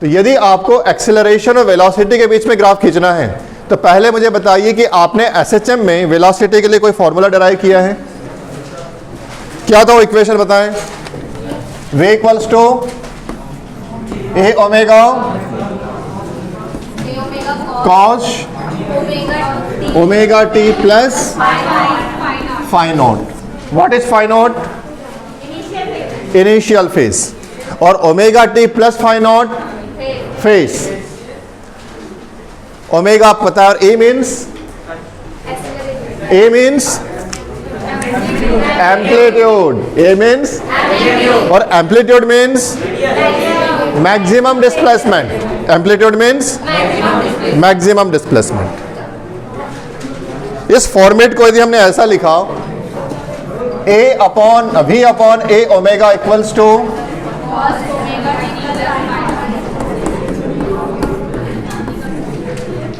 तो यदि आपको एक्सेलरेशन और वेलोसिटी के बीच में ग्राफ खींचना है तो पहले मुझे बताइए कि आपने एसएचएम में वेलोसिटी के लिए कोई फॉर्मूला डिराइव किया है? क्या था वो इक्वेशन बताएं? v equals to A omega cos omega t plus phi naught. What is phi naught? Initial phase. और omega t plus phi naught phase. Omega आप पता है. और A means amplitude. A means और amplitude means maximum displacement. Amplitude means maximum displacement. इस format को यदि हमने ऐसा लिखा a upon v upon A omega equals to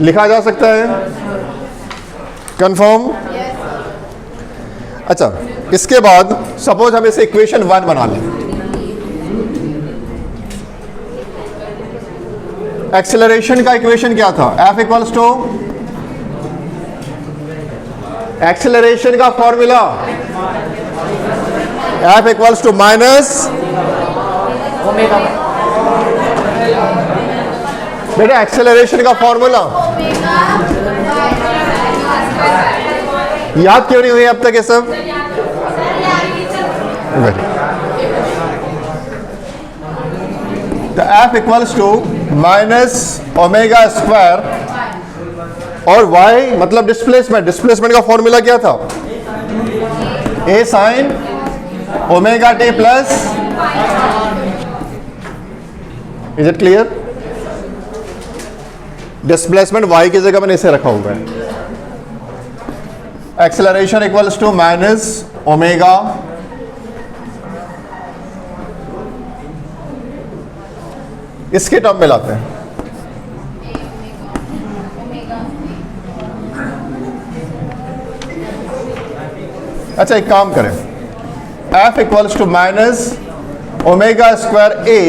लिखा जा सकता है. कंफर्म? अच्छा, इसके बाद सपोज हम इसे इक्वेशन 1 बना लें. एक्सेलरेशन का इक्वेशन क्या था? F इक्वल्स टू एक्सेलरेशन का formula F equals to minus बेटा एक्सेलरेशन का फॉर्मूला याद क्यों नहीं हुई अब तक ये सब? तो F equals to minus omega square और y मतलब डिस्प्लेसमेंट. डिस्प्लेसमेंट का फॉर्मूला क्या था? a sine omega t plus. Is it clear? Displacement y की जगह मैंने इसे रखा हुआ है. Acceleration equals to minus omega इसके टर्म में लाते हैं. अच्छा, एक काम करें. F equals to minus omega square a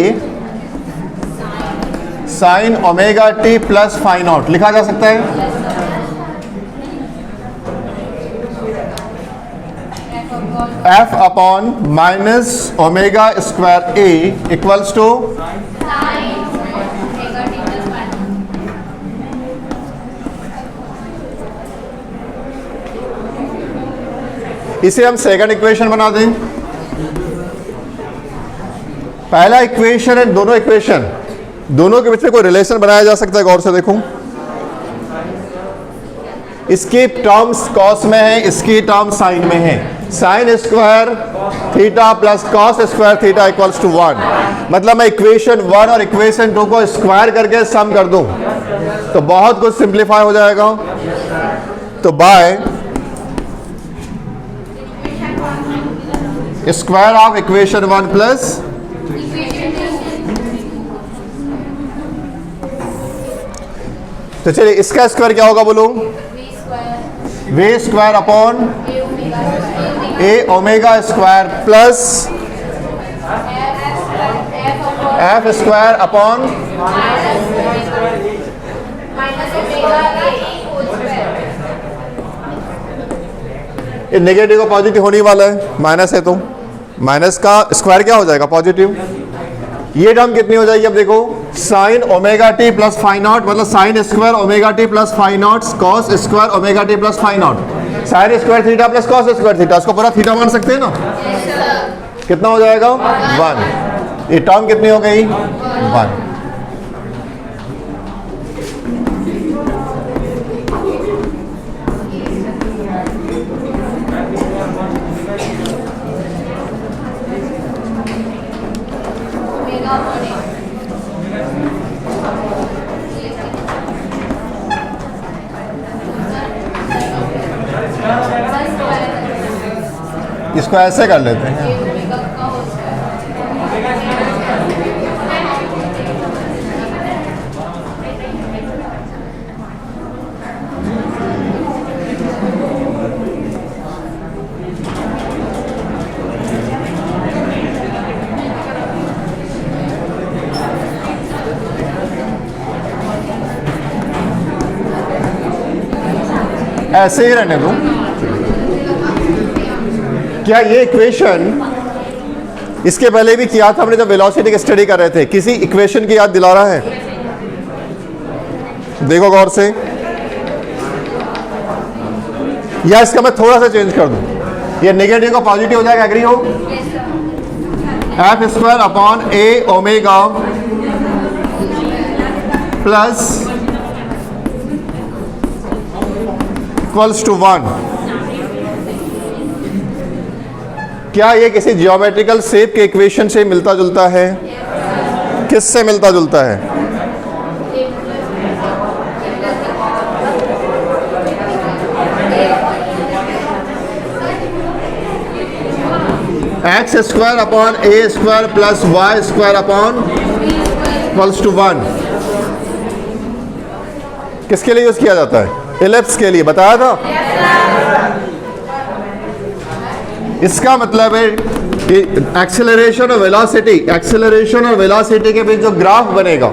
sine omega t plus phi naught लिखा जा सकता है. F upon minus omega square A equals to इसे हम सेकंड इक्वेशन बना दें. पहला इक्वेशन है, दोनों इक्वेशन दोनों के बीच में कोई रिलेशन बनाया जा सकता है? गौर से देखूं. इसकी टर्म्स कॉस में है, इसकी टर्म्स साइन में है. Sine square theta plus cos square theta equals to 1. मतलब मैं इक्वेशन 1 और इक्वेशन 2 को स्क्वायर करके सम कर दूं तो बहुत कुछ सिंप्लीफाई हो जाएगा. तो by square of equation 1 plus तो चलिए इसका स्क्वायर क्या होगा बोलो? v स्क्वायर अपॉन ए omega square plus f square upon ये नेगेटिव का पॉजिटिव होने वाला है. माइनस है तो माइनस का स्क्वायर क्या हो जाएगा? पॉजिटिव. ये टर्म कितनी हो जाएगी? अब देखो, sine omega t plus phi naught मतलब sine square omega t plus phi naught cos square omega t plus phi naught. Sine square theta plus cos square theta, इसको पूरा थीटा मान सकते हैं ना? कितना हो जाएगा? 1. ये टर्म कितनी हो गई? 1. इसको ऐसे कर लेते हैं. ऐसे ही रहने दो। क्या ये इक्वेशन इसके पहले भी किया था हमने जब वेलोसिटी की स्टडी कर रहे थे? किसी इक्वेशन की याद दिला रहा है? देखो गौर से, या इसका मैं थोड़ा सा चेंज कर दूं, ये नेगेटिव का पॉजिटिव हो जाएगा, एग्री हो? F square upon A omega plus equals to 1। क्या ये किसी जियोमेट्रिकल शेप के इक्वेशन से मिलता जुलता है? किस से मिलता जुलता है? X square upon a square plus y square upon equals to 1 किसके लिए यूज किया जाता है? इलिप्स के लिए, बताया था। इसका मतलब है कि एक्सेलरेशन और वेलोसिटी के बीच जो ग्राफ बनेगा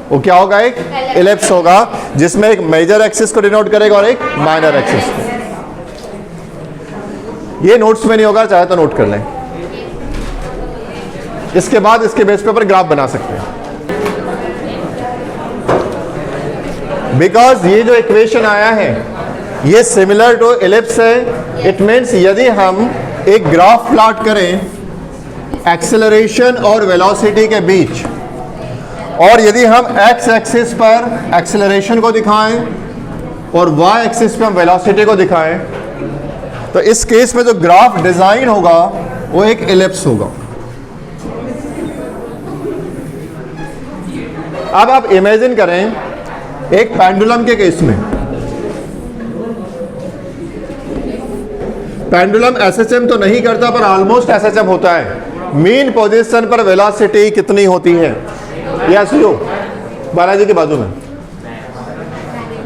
वो क्या होगा? एक इलिप्स होगा, जिसमें एक मेजर एक्सिस को डिनोट करेगा और एक माइनर एक्सिस को। ये नोट्स में नहीं होगा, चाहे तो नोट कर लें। इसके बाद इसके बेस पे ऊपर ग्राफ बना सकते हैं। बिकॉज ये जो इक्वेशन आया है ये सिमिलर टू इलिप्स है, इट मीन्स यदि हम एक ग्राफ प्लॉट करें एक्सेलरेशन और वेलोसिटी के बीच, और यदि हम एक्स एक्सिस पर एक्सेलरेशन को दिखाएं और वाई एक्सिस पे हम वेलोसिटी को दिखाएं, तो इस केस में जो ग्राफ डिजाइन होगा वो एक इलिप्स होगा। अब आप इमेजिन करें एक पेंडुलम के केस में, पेंडुलम एसएचएम तो नहीं करता पर ऑलमोस्ट एसएचएम होता है। मीन पोजीशन पर वेलोसिटी कितनी होती है? यस यू, बालाजी के बाजू में,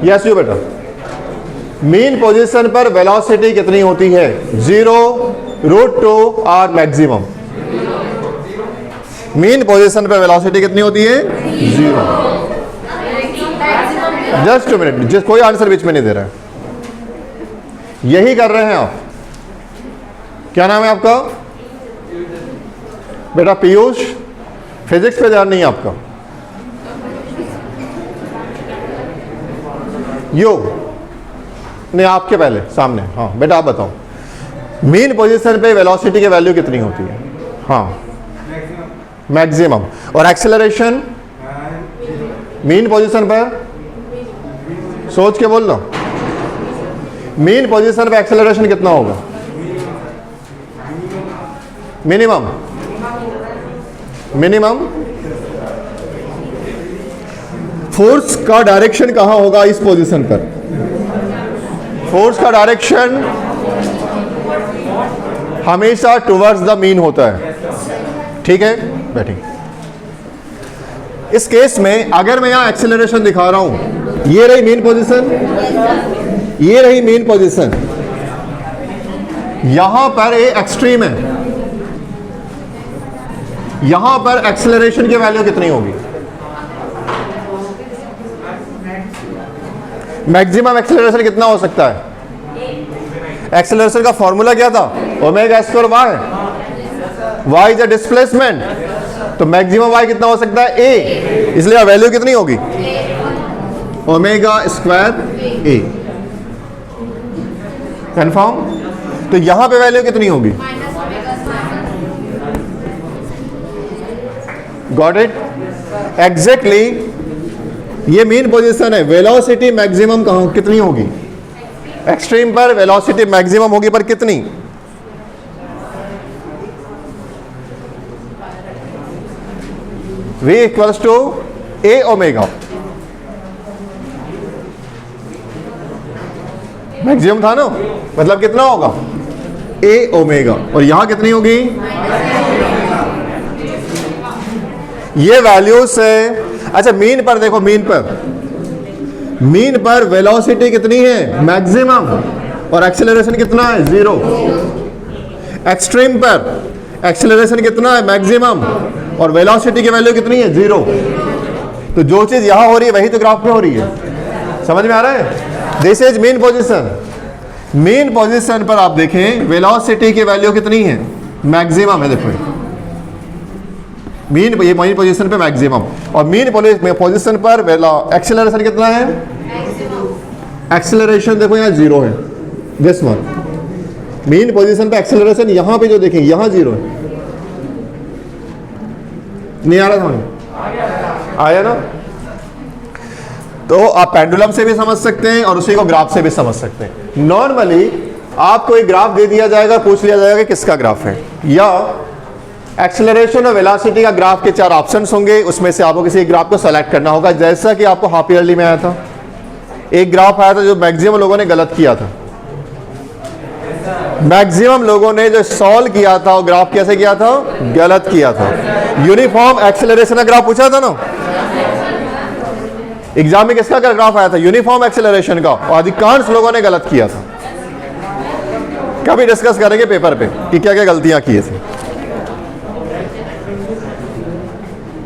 यस यू बेटा। मीन पोजीशन पर वेलोसिटी कितनी होती है? 0, √2 और मैक्सिमम। मीन पोजीशन पर वेलोसिटी कितनी होती है? 0। जस्ट 2 मिनट, कोई आंसर बीच में नहीं दे रहा है, यही कर रहे हैं आप। क्या नाम है आपका बेटा? पीयूष। फिजिक्स पे ध्यान नहीं है आपका। योग नहीं, आपके पहले सामने। हाँ बेटा आप बताओ, मीन पोजीशन पे वेलोसिटी की वैल्यू कितनी होती है? हाँ मैक्सिमम। और एक्सेलरेशन मीन पोजीशन पर, सोच के बोल लो, मीन पोजीशन पे एक्सेलरेशन कितना होगा? मिनिमम। फोर्स का डायरेक्शन कहां होगा इस पोजीशन पर? फोर्स का डायरेक्शन हमेशा टुवर्ड्स द मीन होता है, ठीक है? बैठिए। इस केस में अगर मैं यहां एक्सेलरेशन दिखा रहा हूं, ये रही मेन पोजीशन, ये रही मेन पोजीशन, यहां पर ये एक्सट्रीम है, यहां पर एक्सेलरेशन की वैल्यू कितनी होगी? मैक्सिमम एक्सेलरेशन कितना हो सकता है? एक्सेलरेशन का फॉर्मूला क्या था? Omega square y, y is a displacement, तो मैक्सिमम वाई कितना हो सकता है? ए, इसलिए वैल्यू कितनी होगी? Omega square a. कंफर्म? तो यहां पे वैल्यू कितनी होगी? Got it? एग्जैक्टली ये मेन पोजीशन है। वेलोसिटी मैक्सिमम कहां कितनी होगी? एक्सट्रीम पर वेलोसिटी मैक्सिमम होगी, पर कितनी? V equals to A omega. Maximum था ना, मतलब कितना होगा? A omega. और यहां कितनी होगी? ये वैल्यूज है। अच्छा मीन पर देखो, मीन पर वेलोसिटी कितनी है? मैक्सिमम। और एक्सेलरेशन कितना है? 0। एक्सट्रीम पर एक्सेलरेशन कितना है? मैक्सिमम। और वेलोसिटी की वैल्यू कितनी है? 0। तो जो चीज यहां हो रही है वही तो ग्राफ में हो रही है। समझ में आ रहा है? This is mean position. Main position पर आप देखें वेलोसिटी की वैल्यू कितनी है, मैक्सिमम है। देखो मेन पोजीशन पे मैक्सिमम, और मेन पोजीशन पर एक्सेलरेशन कितना है, एक्सेलरेशन देखो यहाँ 0 है। दिस वन मेन पोजीशन पे एक्सेलरेशन यहाँ पे जो देखें यहाँ 0 है। नहीं आ रहा समझ, आया ना? तो आप पेंडुलम से भी समझ सकते हैं और उसी को ग्राफ से भी समझ सकते हैं। नॉर्मली आपको एक ग्राफ दे दिया जाएगा, पूछ लिया जाएगा कि किसका ग्राफ है, या एक्सेलरेशन और वेलोसिटी का ग्राफ के 4 ऑप्शंस होंगे, उसमें से आपको किसी एक ग्राफ को सेलेक्ट करना होगा। जैसा कि आपको हाफ ईयरली में आया था, एक ग्राफ आया था जो मैक्सिमम लोगों ने गलत किया था। मैक्सिमम लोगों ने जो सॉल्व किया था वो ग्राफ कैसे किया था, गलत किया था। यूनिफॉर्म एक्सेलरेशन का ग्राफ पूछा था ना एग्जाम में, किसका ग्राफ आया था, यूनिफॉर्म एक्सेलरेशन का, और अधिकांश लोगों ने गलत किया था। कभी डिस्कस करेंगे पेपर पे कि क्या क्या गलतियां की थी।